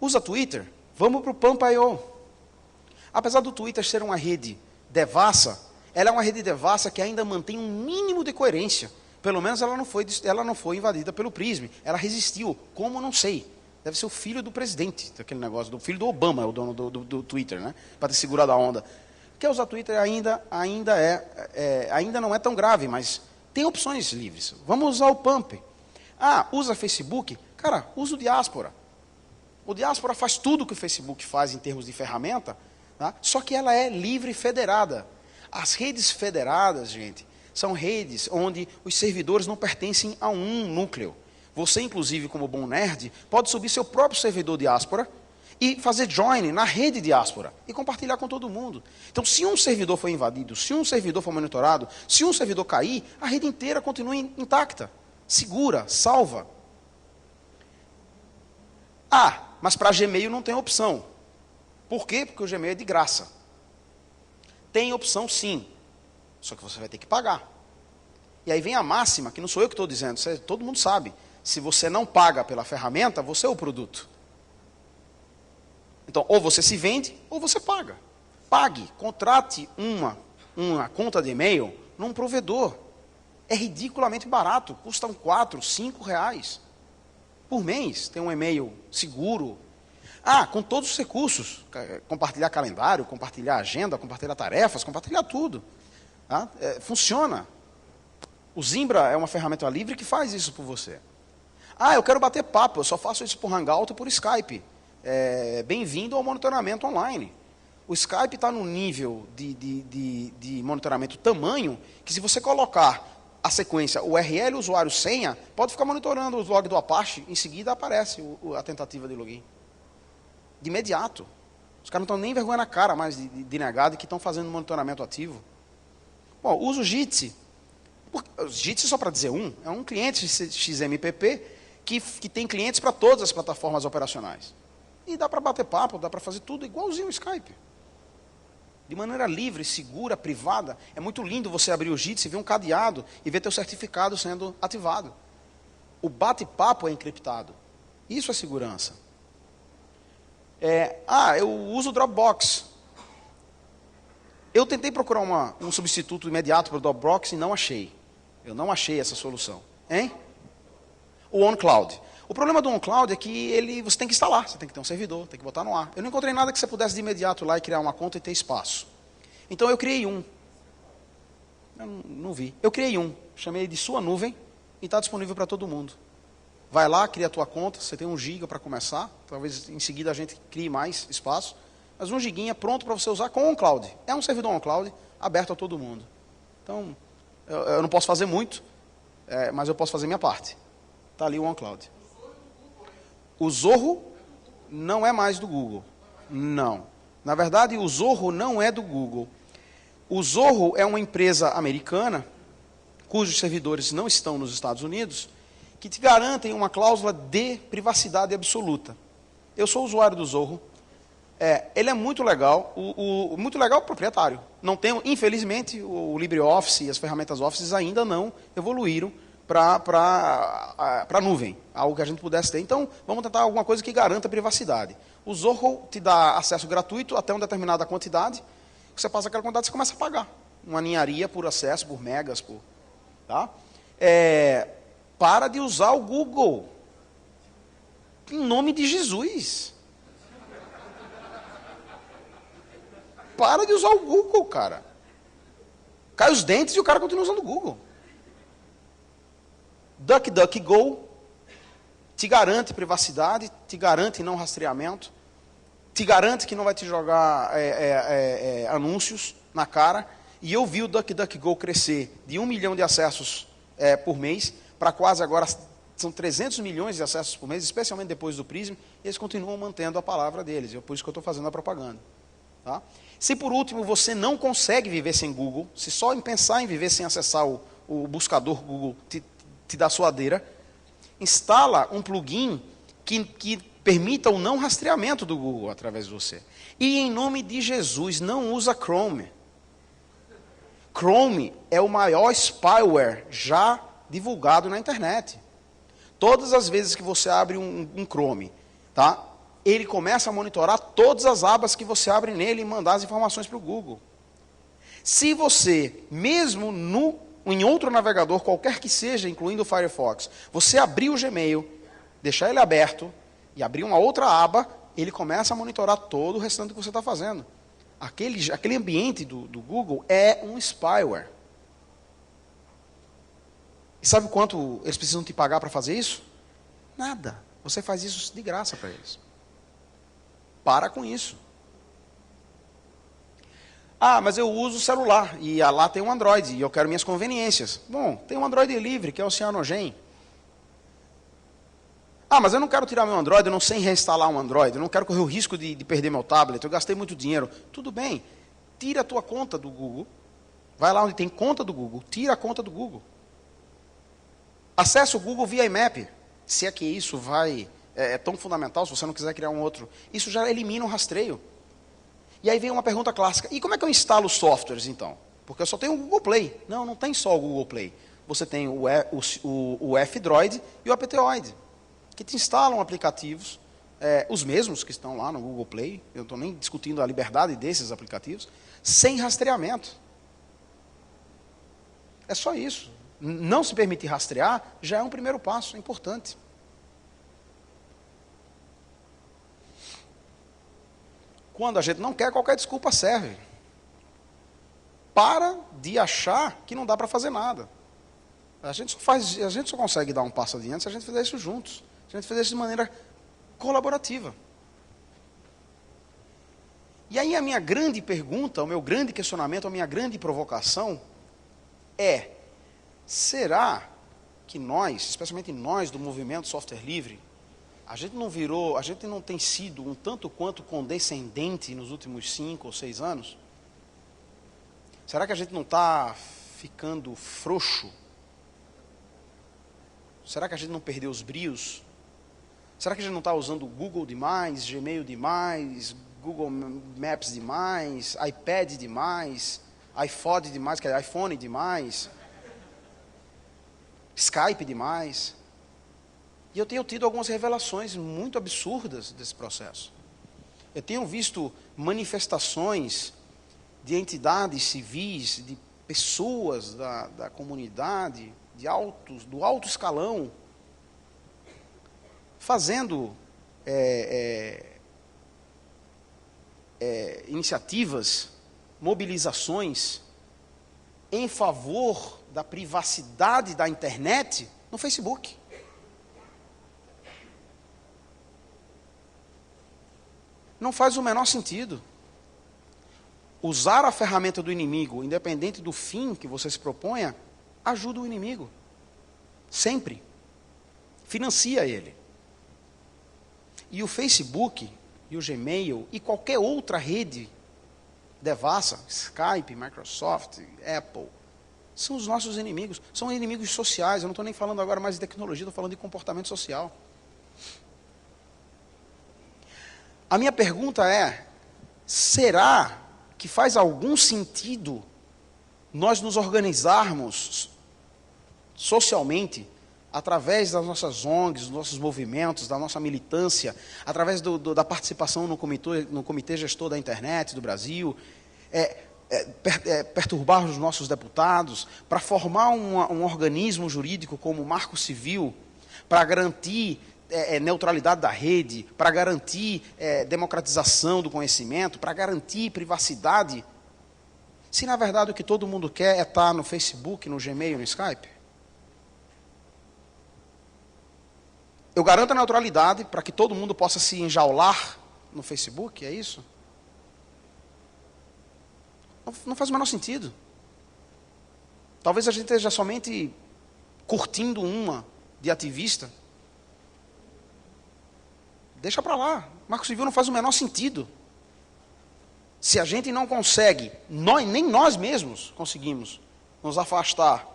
Usa Twitter? Vamos para o Pump.io. Apesar do Twitter ser uma rede devassa, ela é uma rede devassa que ainda mantém um mínimo de coerência. Pelo menos ela não foi invadida pelo Prism. Ela resistiu. Como, não sei. Deve ser o filho do presidente, daquele negócio, do filho do Obama, é o dono do Twitter, né? Para ter segurado a onda. Porque usar Twitter ainda não é tão grave, mas tem opções livres. Vamos usar o Pump. Ah, usa Facebook? Cara, usa o Diaspora. O Diaspora faz tudo que o Facebook faz em termos de ferramenta, tá? Só que ela é livre e federada. As redes federadas, gente, são redes onde os servidores não pertencem a um núcleo. Você, inclusive, como bom nerd, pode subir seu próprio servidor Diaspora e fazer join na rede Diaspora e compartilhar com todo mundo. Então, se um servidor for invadido, se um servidor for monitorado, se um servidor cair, a rede inteira continua intacta, segura, salva. Ah, mas para Gmail não tem opção. Por quê? Porque o Gmail é de graça. Tem opção sim, só que você vai ter que pagar. E aí vem a máxima, que não sou eu que estou dizendo, todo mundo sabe. Se você não paga pela ferramenta, você é o produto. Então, ou você se vende, ou você paga. Pague, contrate uma conta de e-mail num provedor. É ridiculamente barato, custam 4, 5 reais por mês. Tem um e-mail seguro. Ah, com todos os recursos. Compartilhar calendário, compartilhar agenda, compartilhar tarefas, compartilhar tudo. Tá? Funciona. O Zimbra é uma ferramenta livre que faz isso por você. Ah, eu quero bater papo, eu só faço isso por Hangout e por Skype. Bem-vindo ao monitoramento online. O Skype está num nível de monitoramento tamanho que se você colocar a sequência URL, usuário, senha, pode ficar monitorando os logs do Apache, em seguida aparece a tentativa de login. De imediato. Os caras não estão nem vergonha na cara mais de negado que estão fazendo monitoramento ativo. Bom, uso o Jitsi. O Jitsi, só para dizer é um cliente XMPP que tem clientes para todas as plataformas operacionais. E dá para bater papo, dá para fazer tudo igualzinho o Skype. De maneira livre, segura, privada. É muito lindo você abrir o Jitsi, ver um cadeado e ver teu certificado sendo ativado. O bate-papo é encriptado. Isso é segurança. Eu uso o Dropbox. Eu tentei procurar um substituto imediato para o Dropbox e não achei. Eu não achei essa solução. Hein? O OnCloud. O problema do OnCloud é que você tem que instalar, você tem que ter um servidor, tem que botar no ar. Eu não encontrei nada que você pudesse de imediato lá e criar uma conta e ter espaço. Então eu criei um. Eu não vi. Eu criei um, chamei de Sua Nuvem e está disponível para todo mundo. Vai lá, cria a tua conta, você tem 1 GB para começar, talvez em seguida a gente crie mais espaço, mas 1 GB é pronto para você usar com o OnCloud. É um servidor OnCloud aberto a todo mundo. Então, eu não posso fazer muito, mas eu posso fazer minha parte. Está ali o OnCloud. O Zorro não é mais do Google. Não. Na verdade, o Zorro não é do Google. O Zorro é uma empresa americana, cujos servidores não estão nos Estados Unidos, que te garantem uma cláusula de privacidade absoluta. Eu sou usuário do Zorro. Ele é muito legal, muito legal o proprietário. Não tem, infelizmente, o LibreOffice e as ferramentas Office ainda não evoluíram para a nuvem, algo que a gente pudesse ter. Então, vamos tentar alguma coisa que garanta a privacidade. O Zorro te dá acesso gratuito até uma determinada quantidade. Você passa aquela quantidade, você começa a pagar. Uma ninharia por acesso, por megas, tá? Para de usar o Google. Em nome de Jesus. Para de usar o Google, cara. Cai os dentes e o cara continua usando o Google. DuckDuckGo te garante privacidade, te garante não rastreamento, te garante que não vai te jogar anúncios na cara. E eu vi o DuckDuckGo crescer de 1 milhão de acessos por mês para quase agora são 300 milhões de acessos por mês, especialmente depois do Prism, e eles continuam mantendo a palavra deles. É por isso que eu estou fazendo a propaganda. Tá? Se por último você não consegue viver sem Google, se só em pensar em viver sem acessar o buscador Google te dá suadeira, instala um plugin que permita o não rastreamento do Google através de você. E em nome de Jesus, não usa Chrome. Chrome é o maior spyware já divulgado na internet. Todas as vezes que você abre um Chrome, tá? Ele começa a monitorar todas as abas que você abre nele e mandar as informações para o Google. Se você, mesmo em outro navegador, qualquer que seja, incluindo o Firefox, você abrir o Gmail, deixar ele aberto e abrir uma outra aba, ele começa a monitorar todo o restante que você está fazendo. Aquele ambiente do Google é um spyware. E sabe quanto eles precisam te pagar para fazer isso? Nada. Você faz isso de graça para eles. Para com isso. Ah, mas eu uso o celular e lá tem um Android e eu quero minhas conveniências. Bom, tem um Android livre, que é o Cyanogen. Ah, mas eu não quero tirar meu Android, eu não sei reinstalar um Android, eu não quero correr o risco de perder meu tablet, eu gastei muito dinheiro. Tudo bem, tira a tua conta do Google, vai lá onde tem conta do Google, tira a conta do Google. Acesse o Google via IMAP, se é que isso é tão fundamental, se você não quiser criar um outro. Isso já elimina o rastreio. E aí vem uma pergunta clássica, e como é que eu instalo os softwares então? Porque eu só tenho o Google Play. Não, não tem só o Google Play. Você tem o F-Droid e o Aptoide, que te instalam aplicativos, os mesmos que estão lá no Google Play, eu não estou nem discutindo a liberdade desses aplicativos, sem rastreamento. É só isso. Não se permitir rastrear já é um primeiro passo importante. Quando a gente não quer, qualquer desculpa serve. Para de achar que não dá para fazer nada. A gente só consegue dar um passo adiante se a gente fizer isso juntos. Se a gente fizer isso de maneira colaborativa. E aí a minha grande pergunta, o meu grande questionamento, a minha grande provocação é: será que nós, especialmente nós do movimento software livre, a gente não tem sido um tanto quanto condescendente nos últimos 5 ou 6 anos? Será que a gente não está ficando frouxo? Será que a gente não perdeu os brios? Será que a gente não está usando Google demais, Gmail demais, Google Maps demais, iPad demais, iPhone demais, que é iPhone demais, Skype demais? E eu tenho tido algumas revelações muito absurdas desse processo. Eu tenho visto manifestações de entidades civis, de pessoas da comunidade, do alto escalão, fazendo iniciativas, mobilizações em favor da privacidade da internet no Facebook. Não faz o menor sentido. Usar a ferramenta do inimigo, independente do fim que você se proponha, ajuda o inimigo. Sempre. Financia ele. E o Facebook, e o Gmail, e qualquer outra rede devassa, Skype, Microsoft, Apple, são os nossos inimigos. São inimigos sociais. Eu não estou nem falando agora mais de tecnologia, estou falando de comportamento social. A minha pergunta é, será que faz algum sentido nós nos organizarmos socialmente, através das nossas ONGs, dos nossos movimentos, da nossa militância, através da participação no comitê gestor da internet do Brasil, perturbar os nossos deputados, para formar um organismo jurídico como o Marco Civil, para garantir neutralidade da rede, para garantir democratização do conhecimento, para garantir privacidade, se na verdade o que todo mundo quer é estar no Facebook, no Gmail, no Skype? Eu garanto a neutralidade para que todo mundo possa se enjaular no Facebook, é isso? Não faz o menor sentido. Talvez a gente esteja somente curtindo uma de ativista. Deixa para lá. Marco Civil não faz o menor sentido. Se a gente não consegue, nem nós mesmos conseguimos nos afastar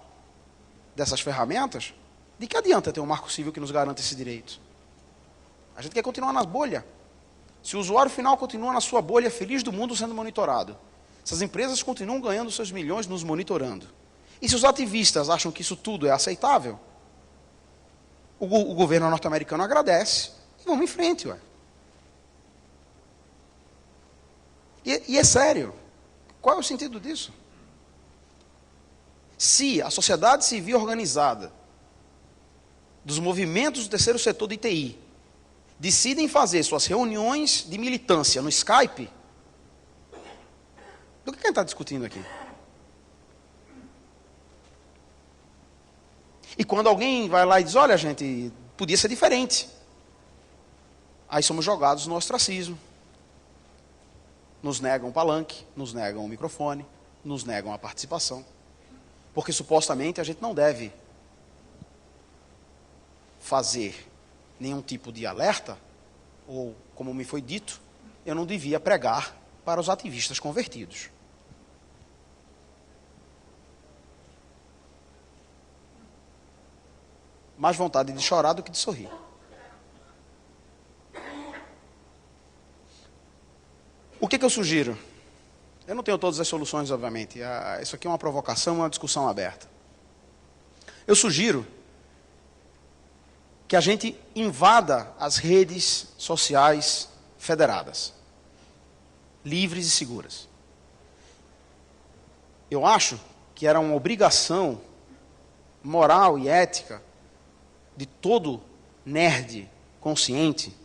dessas ferramentas, de que adianta ter um Marco Civil que nos garanta esse direito? A gente quer continuar na bolha. Se o usuário final continua na sua bolha feliz do mundo sendo monitorado, se as empresas continuam ganhando seus milhões nos monitorando, e se os ativistas acham que isso tudo é aceitável, o governo norte-americano agradece e vamos em frente, ué. E é sério. Qual é o sentido disso? Se a sociedade civil organizada, dos movimentos do terceiro setor de TI, decidem fazer suas reuniões de militância no Skype, do que a gente está discutindo aqui? E quando alguém vai lá e diz, olha gente, podia ser diferente, aí somos jogados no ostracismo. Nos negam o palanque, nos negam o microfone, nos negam a participação. Porque supostamente a gente não deve fazer nenhum tipo de alerta, ou, como me foi dito, eu não devia pregar para os ativistas convertidos. Mais vontade de chorar do que de sorrir. O que eu sugiro? Eu não tenho todas as soluções, obviamente. Isso aqui é uma provocação, uma discussão aberta. Eu sugiro que a gente invada as redes sociais federadas, livres e seguras. Eu acho que era uma obrigação moral e ética de todo nerd consciente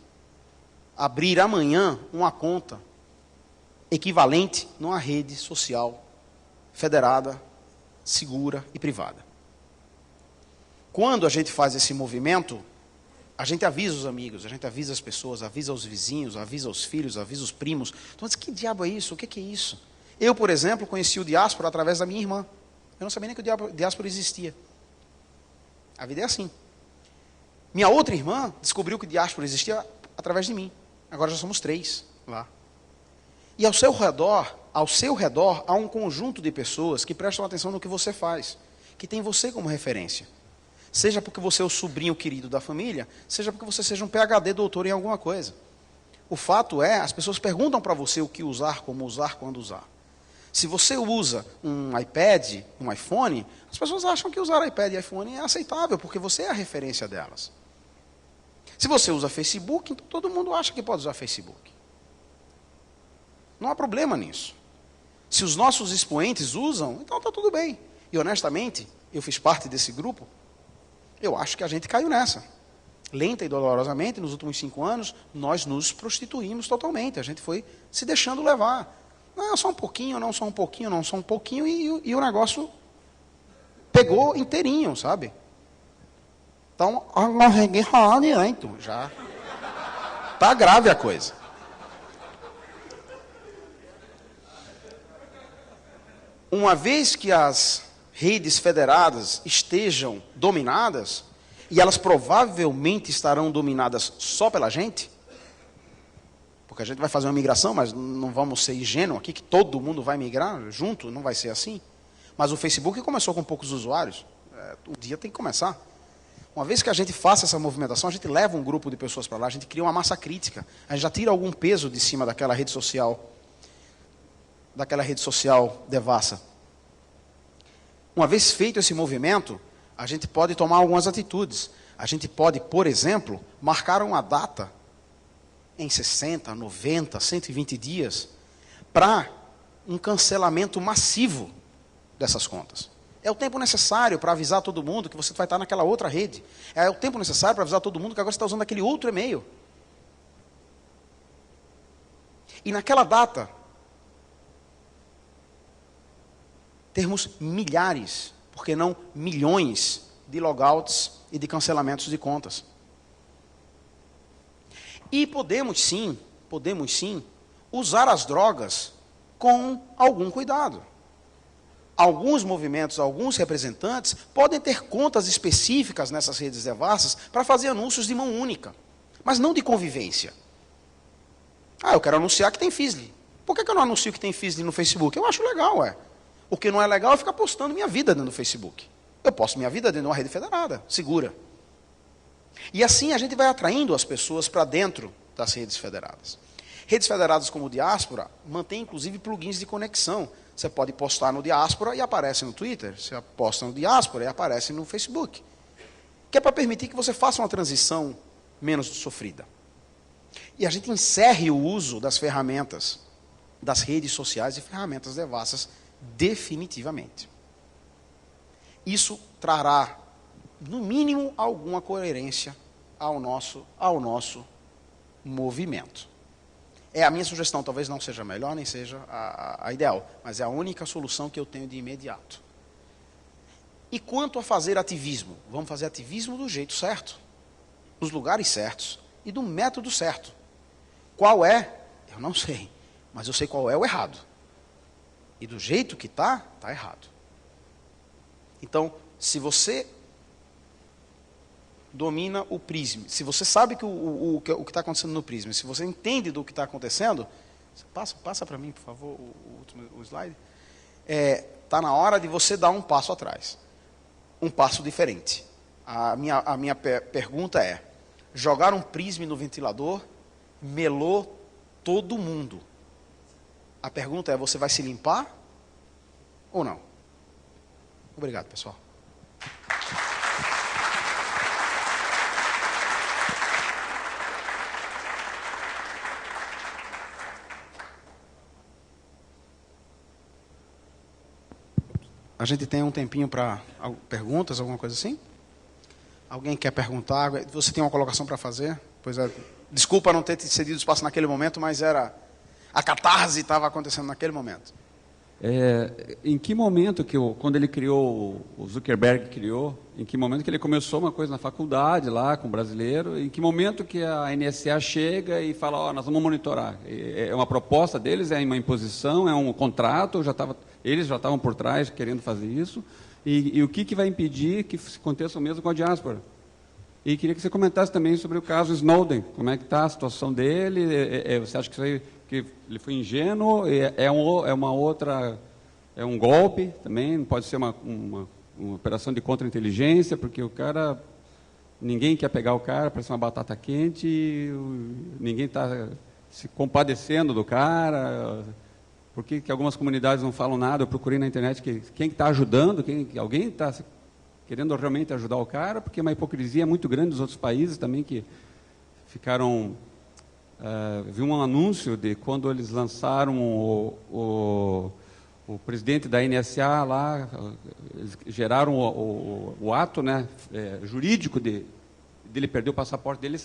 abrir amanhã uma conta equivalente numa rede social federada, segura e privada. Quando a gente faz esse movimento, a gente avisa os amigos, a gente avisa as pessoas, avisa os vizinhos, avisa os filhos, avisa os primos. Então, que diabo é isso? O que é isso? Eu, por exemplo, conheci o diáspora através da minha irmã. Eu não sabia nem que o diáspora existia. A vida é assim. Minha outra irmã descobriu que o diáspora existia através de mim. Agora já somos 3 lá. E ao seu redor, há um conjunto de pessoas que prestam atenção no que você faz, que tem você como referência. Seja porque você é o sobrinho querido da família, seja porque você seja um PhD doutor em alguma coisa. O fato é, as pessoas perguntam para você o que usar, como usar, quando usar. Se você usa um iPad, um iPhone, as pessoas acham que usar iPad e iPhone é aceitável, porque você é a referência delas. Se você usa Facebook, então todo mundo acha que pode usar Facebook. Não há problema nisso. Se os nossos expoentes usam, então está tudo bem. E honestamente, eu fiz parte desse grupo, eu acho que a gente caiu nessa. Lenta e dolorosamente, nos últimos 5 anos, nós nos prostituímos totalmente. A gente foi se deixando levar. Não, só um pouquinho, não só um pouquinho, não só um pouquinho, e o negócio pegou inteirinho, sabe? Então, já está grave a coisa. uma vez que as redes federadas estejam dominadas, e elas provavelmente estarão dominadas só pela gente, porque a gente vai fazer uma migração, mas não vamos ser ingênuos aqui, que todo mundo vai migrar junto, não vai ser assim. Mas o Facebook começou com poucos usuários, o dia tem que começar. Uma vez que a gente faça essa movimentação, a gente leva um grupo de pessoas para lá, a gente cria uma massa crítica, a gente já tira algum peso de cima daquela rede social devassa. Uma vez feito esse movimento, a gente pode tomar algumas atitudes. A gente pode, por exemplo, marcar uma data em 60, 90, 120 dias para um cancelamento massivo dessas contas. É o tempo necessário para avisar todo mundo que você vai estar naquela outra rede. É o tempo necessário para avisar todo mundo que agora você está usando aquele outro e-mail. E naquela data, termos milhares, por que não milhões, de logouts e de cancelamentos de contas. E podemos sim, usar as drogas com algum cuidado. Alguns movimentos, alguns representantes podem ter contas específicas nessas redes devassas para fazer anúncios de mão única, mas não de convivência. Eu quero anunciar que tem Fizzly. Por que eu não anuncio que tem Fizzly no Facebook? Eu acho legal, O que não é legal é ficar postando minha vida dentro do Facebook. Eu posto minha vida dentro de uma rede federada, segura. E assim a gente vai atraindo as pessoas para dentro das redes federadas. Redes federadas como o Diaspora mantém inclusive plugins de conexão. Você pode postar no Diaspora e aparece no Twitter. Você posta no Diaspora e aparece no Facebook. Que é para permitir que você faça uma transição menos sofrida. E a gente encerre o uso das ferramentas, das redes sociais e ferramentas devassas definitivamente. Isso trará, no mínimo, alguma coerência ao nosso movimento. A minha sugestão, talvez não seja a melhor, nem seja a ideal, mas é a única solução que eu tenho de imediato. E quanto a fazer ativismo? Vamos fazer ativismo do jeito certo, nos lugares certos e do método certo. Qual é? Eu não sei, mas eu sei qual é o errado. E do jeito que está errado. Então, se você domina o Prism, se você sabe que o que está acontecendo no Prism, se você entende do que está acontecendo, passa para mim, por favor, o slide. Está na hora de você dar um passo atrás. Um passo diferente. A minha pergunta é, jogar um Prism no ventilador melou todo mundo. A pergunta é, você vai se limpar ou não? Obrigado, pessoal. A gente tem um tempinho para perguntas, alguma coisa assim? Alguém quer perguntar? Você tem uma colocação para fazer? Pois é. Desculpa não ter te cedido espaço naquele momento, mas a catarse estava acontecendo naquele momento. Em que momento quando ele criou, o Zuckerberg criou, em que momento que ele começou uma coisa na faculdade lá com o brasileiro, em que momento que a NSA chega e fala, nós vamos monitorar? É uma proposta deles, é uma imposição, é um contrato, eles já estavam por trás querendo fazer isso, e o que vai impedir que aconteça o mesmo com a diáspora? E queria que você comentasse também sobre o caso Snowden, como é que está a situação dele, você acha que isso aí, que ele foi ingênuo, é um golpe também, não pode ser uma operação de contra-inteligência, porque ninguém quer pegar o cara, parece uma batata quente, ninguém está se compadecendo do cara, por que algumas comunidades não falam nada? Eu procurei na internet quem está ajudando, alguém está querendo realmente ajudar o cara, porque é uma hipocrisia muito grande dos outros países também que ficaram... vi um anúncio de quando eles lançaram o presidente da NSA lá, eles geraram o ato, né, jurídico dele perder o passaporte dele.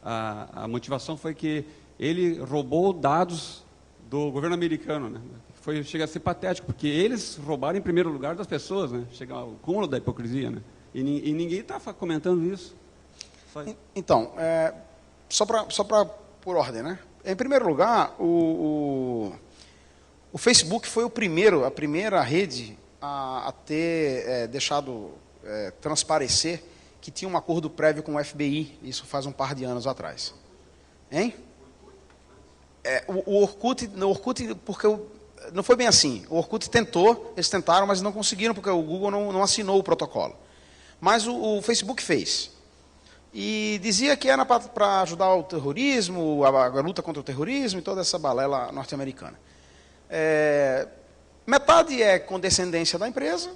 A motivação foi que ele roubou dados do governo americano, né? Chega a ser patético, porque eles roubaram em primeiro lugar das pessoas, né? Chega ao cúmulo da hipocrisia, né? E ninguém está comentando isso. Então, só para por ordem, né? Em primeiro lugar, O Facebook foi a primeira rede a ter deixado transparecer que tinha um acordo prévio com o FBI, isso faz um par de anos atrás. Hein? O Orkut, porque não foi bem assim. O Orkut tentou, eles tentaram, mas não conseguiram, porque o Google não assinou o protocolo. Mas o Facebook fez. E dizia que era para ajudar o terrorismo, a luta contra o terrorismo e toda essa balela norte-americana. Metade é condescendência da empresa,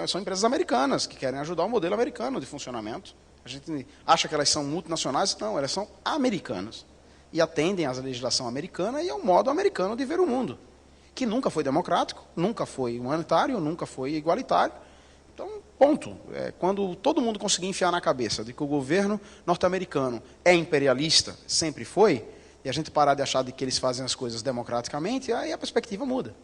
são empresas americanas que querem ajudar o modelo americano de funcionamento. A gente acha que elas são multinacionais, não, elas são americanas. E atendem à legislação americana e ao modo americano de ver o mundo, que nunca foi democrático, nunca foi humanitário, nunca foi igualitário. Então, ponto. Quando todo mundo conseguir enfiar na cabeça de que o governo norte-americano é imperialista, sempre foi, e a gente parar de achar de que eles fazem as coisas democraticamente, aí a perspectiva muda.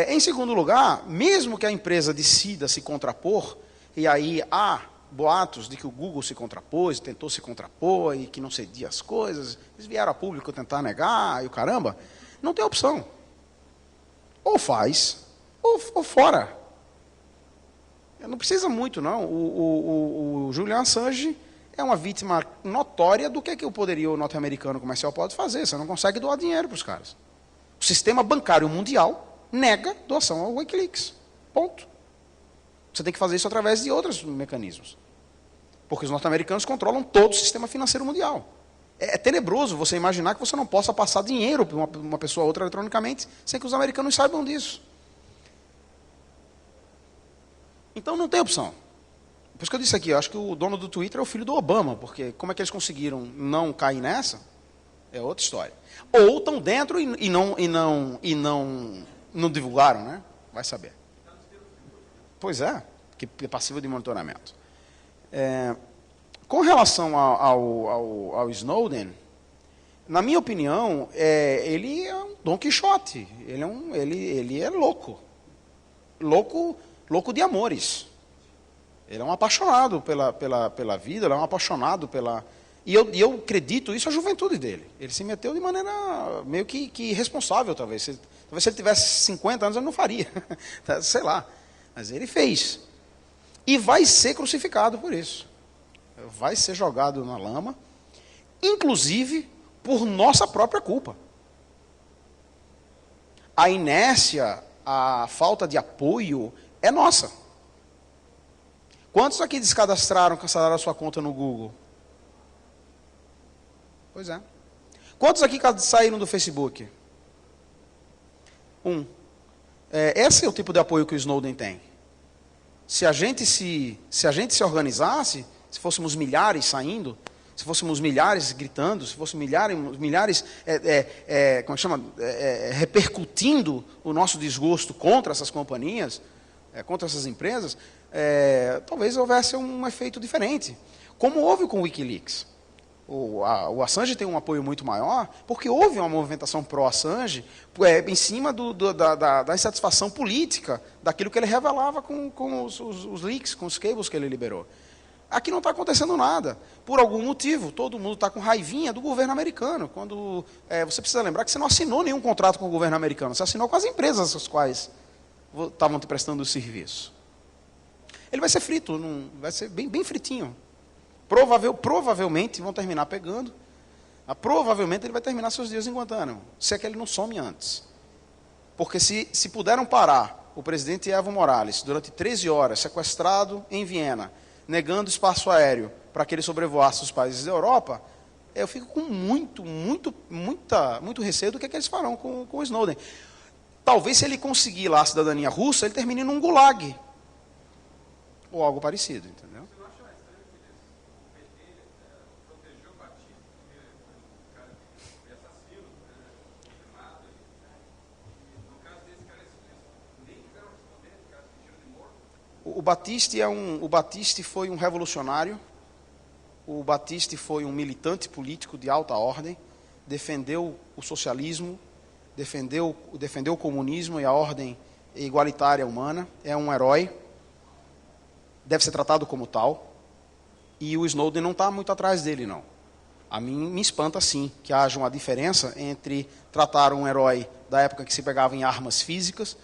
Em segundo lugar, mesmo que a empresa decida se contrapor, e aí há boatos de que o Google se contrapôs, tentou se contrapor e que não cedia as coisas, eles vieram a público tentar negar e o caramba, não tem opção. Ou faz, ou fora. Não precisa muito, não. O Julian Assange é uma vítima notória do que o poderio norte-americano comercial pode fazer. Você não consegue doar dinheiro para os caras. O sistema bancário mundial nega doação ao Wikileaks. Ponto. Você tem que fazer isso através de outros mecanismos. Porque os norte-americanos controlam todo o sistema financeiro mundial. É tenebroso você imaginar que você não possa passar dinheiro para uma pessoa ou outra eletronicamente sem que os americanos saibam disso. Então não tem opção. Por isso que eu disse aqui, eu acho que o dono do Twitter é o filho do Obama, porque como é que eles conseguiram não cair nessa? É outra história. Ou estão dentro e não divulgaram, né? Vai saber. Pois é, que é passivo de monitoramento. Com relação ao Snowden, na minha opinião, ele é um Dom Quixote. Ele é louco. Louco de amores. Ele é um apaixonado pela vida, ele é um apaixonado pela... E eu acredito isso à juventude dele. Ele se meteu de maneira meio que irresponsável, talvez. Talvez se ele tivesse 50 anos, ele não faria. Sei lá. Mas ele fez. E vai ser crucificado por isso. Vai ser jogado na lama, inclusive por nossa própria culpa. A inércia, a falta de apoio é nossa. Quantos aqui descadastraram, cancelaram a sua conta no Google? Pois é. Quantos aqui saíram do Facebook? Esse é o tipo de apoio que o Snowden tem. Se a gente se organizasse, se fôssemos milhares saindo, se fôssemos milhares gritando, se fossem milhares como chama? Repercutindo o nosso desgosto contra essas companhias, contra essas empresas, talvez houvesse um efeito diferente. Como houve com o Wikileaks. O Assange tem um apoio muito maior, porque houve uma movimentação pró-Assange em cima da insatisfação política daquilo que ele revelava com os leaks, com os cables que ele liberou. Aqui não está acontecendo nada. Por algum motivo, todo mundo está com raivinha do governo americano. Quando você precisa lembrar que você não assinou nenhum contrato com o governo americano, você assinou com as empresas as quais estavam te prestando o serviço. Ele vai ser frito, vai ser bem fritinho. Provavelmente vão terminar pegando. Provavelmente ele vai terminar seus dias em Guantánamo, se é que ele não some antes. Porque se puderam parar o presidente Evo Morales durante 13 horas, sequestrado em Viena, negando espaço aéreo para que ele sobrevoasse os países da Europa, eu fico com muito receio do que eles farão com o Snowden. Talvez, se ele conseguir lá a cidadania russa, ele termine num gulag. Ou algo parecido, entendeu? Você não acha estranho que o PT protegeu o Batista, porque o cara foi assassino, confirmado, e no caso desse cara, nem quiseram responder, o cara se fingiu de morto? O Batista foi um revolucionário, o Batista foi um militante político de alta ordem, defendeu o socialismo, defendeu o comunismo e a ordem igualitária humana, é um herói, deve ser tratado como tal, e o Snowden não está muito atrás dele, não. A mim me espanta, sim, que haja uma diferença entre tratar um herói da época que se pegava em armas físicas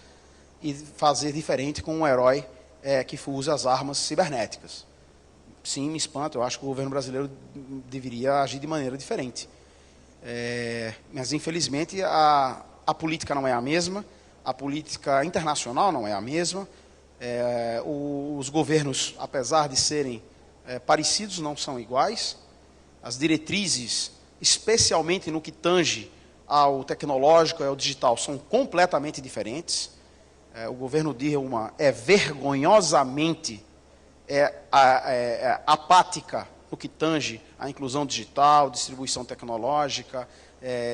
e fazer diferente com um herói que usa as armas cibernéticas. Sim, me espanta. Eu acho que o governo brasileiro deveria agir de maneira diferente. Mas, infelizmente, a política não é a mesma, a política internacional não é a mesma, os governos, apesar de serem parecidos, não são iguais. As diretrizes, especialmente no que tange ao tecnológico e ao digital, são completamente diferentes. O governo Dilma é vergonhosamente apática no que tange à inclusão digital, distribuição tecnológica,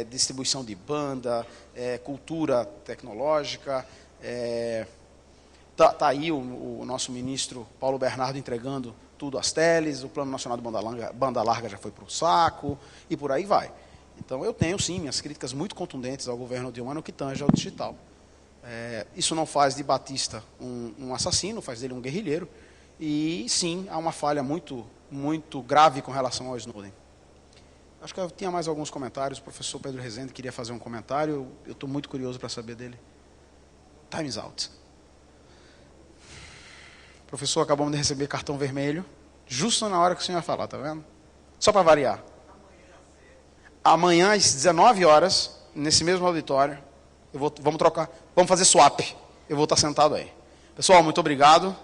distribuição de banda, cultura tecnológica. Tá aí o nosso ministro Paulo Bernardo entregando tudo às teles, o Plano Nacional de Banda Larga já foi para o saco, e por aí vai. Então, eu tenho, sim, minhas críticas muito contundentes ao governo Dilma no que tange ao digital. Isso não faz de Batista um assassino, faz dele um guerrilheiro, e, sim, há uma falha muito, muito grave com relação ao Snowden. Acho que eu tinha mais alguns comentários. O professor Pedro Rezende queria fazer um comentário, eu estou muito curioso para saber dele. Time's out. Professor, acabamos de receber cartão vermelho, justo na hora que o senhor ia falar, tá vendo? Só para variar. Amanhã, às 19 horas, nesse mesmo auditório, vamos trocar, vamos fazer swap. Eu vou estar sentado aí. Pessoal, muito obrigado.